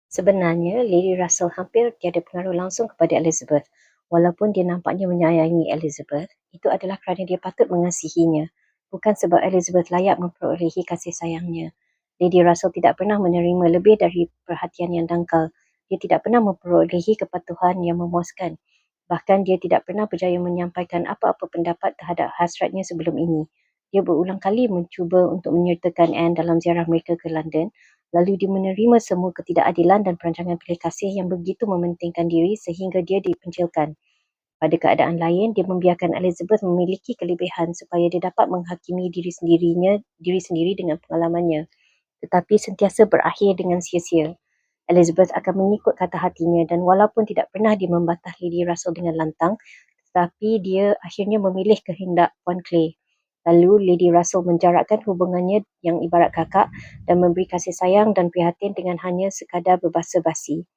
Sebenarnya, Lady Russell hampir tiada pengaruh langsung kepada Elizabeth. Walaupun dia nampaknya menyayangi Elizabeth, itu adalah kerana dia patut mengasihinya, bukan sebab Elizabeth layak memperolehi kasih sayangnya. Lady Russell tidak pernah menerima lebih dari perhatian yang dangkal. Dia tidak pernah memperolehi kepatuhan yang memuaskan. Bahkan dia tidak pernah berjaya menyampaikan apa-apa pendapat terhadap hasratnya sebelum ini. Dia berulang kali mencuba untuk menyertakan Anne dalam ziarah mereka ke London, lalu dia menerima semua ketidakadilan dan perancangan pilih kasih yang begitu mementingkan diri sehingga dia dipencilkan. Pada keadaan lain, dia membiarkan Elizabeth memiliki kelebihan supaya dia dapat menghakimi diri sendiri dengan pengalamannya, tetapi sentiasa berakhir dengan sia-sia. Elizabeth akan mengikut kata hatinya dan walaupun tidak pernah dia membantah Lady Russell dengan lantang, tetapi dia akhirnya memilih kehendak Puan Clay. Lalu Lady Russell menjarakkan hubungannya yang ibarat kakak dan memberi kasih sayang dan prihatin dengan hanya sekadar berbasa-basi.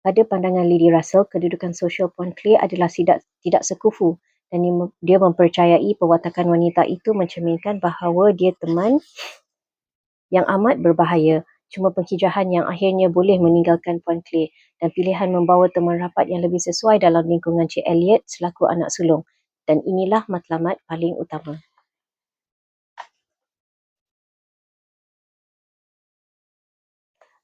Pada pandangan Lady Russell, kedudukan sosial Puan Clay adalah tidak sekufu dan dia mempercayai perwatakan wanita itu mencerminkan bahawa dia teman yang amat berbahaya, cuma penghijrahan yang akhirnya boleh meninggalkan Puan Clay dan pilihan membawa teman rapat yang lebih sesuai dalam lingkungan Cik Elliot selaku anak sulung. Dan inilah matlamat paling utama.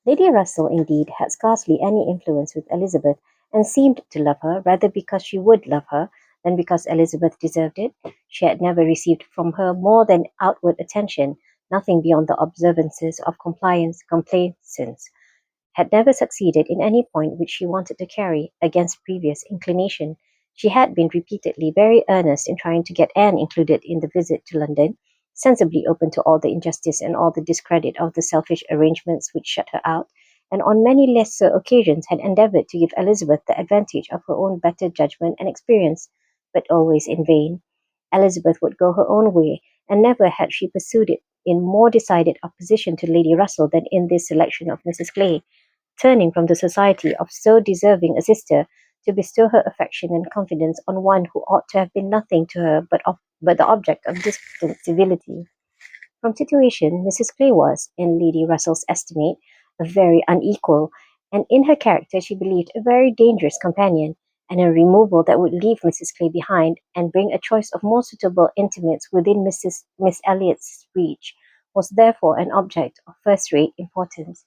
Lady Russell indeed had scarcely any influence with Elizabeth and seemed to love her rather because she would love her than because Elizabeth deserved it. She had never received from her more than outward attention, nothing beyond the observances of complaisance, had never succeeded in any point which she wanted to carry against previous inclination. She had been repeatedly very earnest in trying to get Anne included in the visit to London, sensibly open to all the injustice and all the discredit of the selfish arrangements which shut her out, and on many lesser occasions had endeavoured to give Elizabeth the advantage of her own better judgment and experience, but always in vain. Elizabeth would go her own way, and never had she pursued it in more decided opposition to Lady Russell than in this selection of Mrs. Clay, turning from the society of so deserving a sister to bestow her affection and confidence on one who ought to have been nothing to her but the object of distant civility. From situation, Mrs. Clay was, in Lady Russell's estimate, a very unequal, and in her character she believed a very dangerous companion, and a removal that would leave Mrs. Clay behind and bring a choice of more suitable intimates within Miss Elliot's reach was therefore an object of first-rate importance.